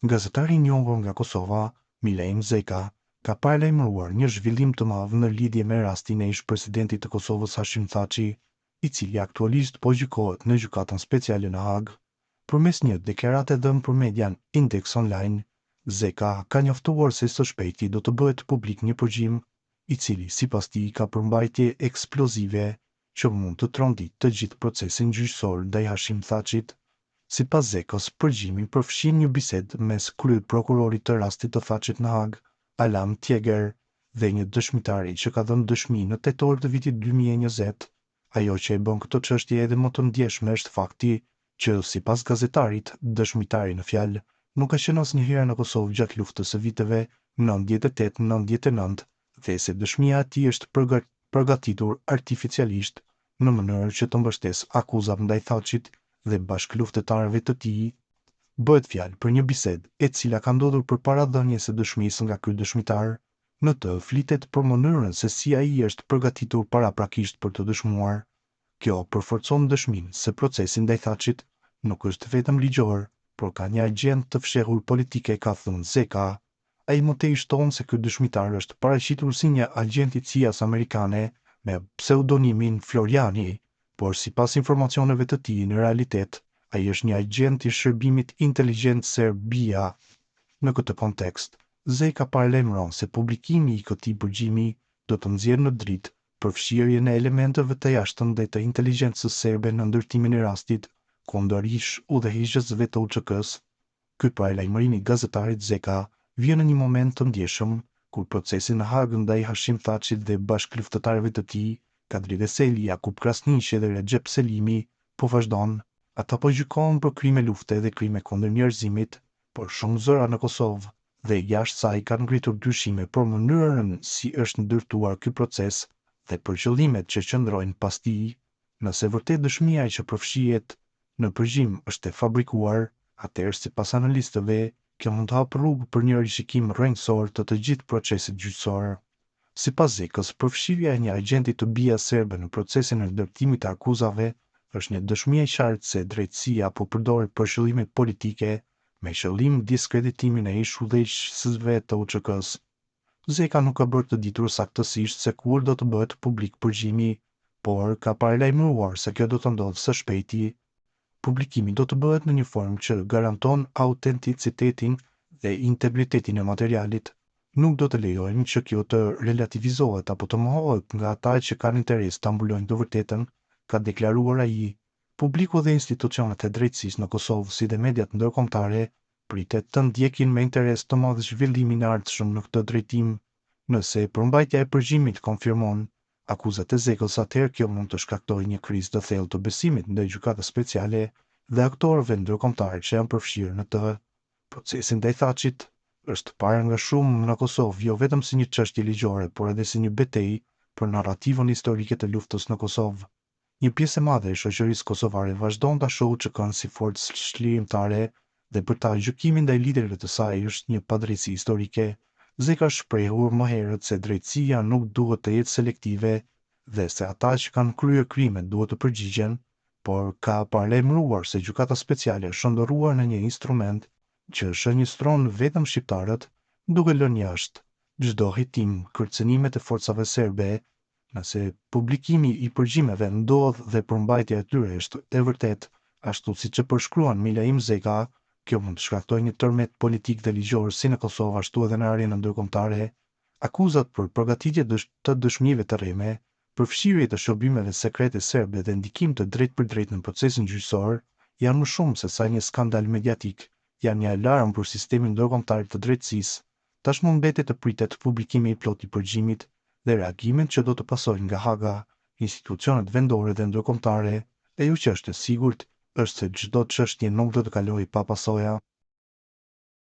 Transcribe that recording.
Gazetari i njohur nga Kosova, Milejm Zeka, ka paralajmëruar një zhvillim të madh në lidhje me rastin e ish-presidentit të Kosovës Hashim Thaçi, i cili aktualisht po gjykohet në gjykatën speciale në Hag. Përmes një deklarate dhënë për median Index Online, Zeka ka njoftuar se së shpejti do të bëhet publik një përgjim, i cili sipas tij ka përmbajtje eksplozive që mund të trondit të gjithë procesin gjyqësor ndaj Hashim Thaçit. Sipas Zekës, përgjimi përfshin një bisedë mes kryeprokurorit të rastit të Thaçit në Hag, Alam Tjeger, dhe një dëshmitari që ka dhënë dëshmi në tetor të vitit 2020. Ajo që e bën këtë çështje edhe më të ndjeshme është fakti që, sipas gazetarit, dëshmitari në fjalë nuk ka qenë asnjëherë në Kosovë gjatë luftës së viteve 98-99 dhe se dëshmia e tij është përgatitur artificialisht në mënyrë që të mbështesë akuzat ndaj Thaçit dhe bashkëluftëtarëve të tij. Bëhet fjalë për një bisedë e cila ka ndodhur përpara dhënies së dëshmisë nga ky dëshmitar. Në të flitet për mënyrën se si ai është përgatitur paraprakisht për të dëshmuar. Kjo përforcon dëshminë se procesi ndaj Thaçit nuk është vetëm ligjor, por ka një agjend të fshehur politike, ka thënë Zeka. Ai më tej shton se ky dëshmitar është paraqitur si një agent i CIA-s amerikane me pseudonimin Floriani, por sipas informacioneve të tij në realitet, ai është një agent i shërbimit inteligjent serb BIA. Në këtë kontekst, Zeka paralajmëron se publikimi i këtij përgjimi do të nxjerrë në dritë përfshirjen e elementeve të jashtëm dhe të inteligjencës serbe në ndërtimin e rastit kundër udhëheqësve të UÇK-s. Ky paralajmërim i gazetarit Zeka vjen në një moment të ndjeshëm kur procesi në Hag ndaj Hashim Thaçit dhe bashkëluftëtarëve të tij, Kadri Veseli, Jakub Krasniqi dhe Recep Selimi, po vazhdon. Ata po gjykohen për krime lufte dhe krime kundër njerëzimit, por shumë zëra në Kosovë dhe jashtë saj kanë ngritur dyshime për mënyrën si është ndërtuar ky proces dhe për qëllimet që qëndrojnë pas tij. Nëse vërtet dëshmia që përfshihet në përgjim është e fabrikuar, atëherë sipas analistëve, kjo mund të hapë rrugë për një rishikim rrënjësor të gjithë procesit gjyqësor. Sipas Zekës, përfshirja e një agenti të BIA serbe në procesin e ndërtimit të akuzave është një dëshmi e qartë se drejtësia po përdoret për qëllime politike me qëllim diskreditimin e udhëheqësve të UÇK-s. Zeka nuk ka bërë të ditur saktësisht se kur do të bëhet publik përgjimi, por ka paralajmëruar se kjo do të ndodhë së shpejti. Publikimi do të bëhet në një formë që garanton autenticitetin dhe integritetin e materialit. Nuk do të lejojmë që kjo të relativizohet apo të mohohet nga ata që kanë interes ta mbulojnë të vërtetën, ka deklaruar ai. Publiku dhe institucionet e drejtësisë në Kosovë, si dhe mediat ndërkombëtare, pritet të ndjekin me interes të madh zhvillimin e ardhshëm në këtë drejtim. Nëse përmbajtja e përgjimit konfirmon akuzat e Zekës, atëherë kjo mund të shkaktojë një krizë të thellë të besimit ndaj gjykatës speciale dhe aktorëve ndërkombëtar që janë përfshirë në të. Procesi ndaj Thaçit është parë nga shumë në Kosovë jo vetëm si një çështje ligjore, por edhe si një betejë për narrativën historike të luftës në Kosovë. Një pjesë e madhe e shoqërisë kosovare vazhdon ta shohë UÇK-n si forcë çlirimtare dhe për ta gjykimin ndaj liderëve të saj është një padrejtësi historike. Zeka shprehur më herët se drejtësia nuk duhet të jetë selektive dhe se ata që kanë kryer krimet duhet të përgjigjen, por ka paralajmëruar se gjykata speciale është shndërruar në një instrument që shënjestron vetëm shqiptarët, duke lënë jashtë çdo hetim kërcënimet e forcave serbe. Nëse publikimi i përgjimeve ndodh dhe përmbajtja e tyre është e vërtet, ashtu siç e përshkruan Milejm Zeka, kjo mund të shkaktojë një tërmet politik dhe ligjor si në Kosovë ashtu edhe në arenën ndërkombëtare. Akuzat për përgatitje të dëshmive të rreme, përfshirje të shërbimeve sekrete serbe dhe ndikim të drejtë në procesin gjyqësor janë më shumë se sa një skandal mediatik, janë një alarm për sistemin ndërkombëtar të drejtësisë. Tashmë mbetet të pritet publikimi i plotë i përgjimit dhe reagimet që do të pasojnë nga Haga, institucionet vendore dhe ndërkombëtare, e jo që është e sigurt është se çdo çështje nuk do të kalojë pa pasoja.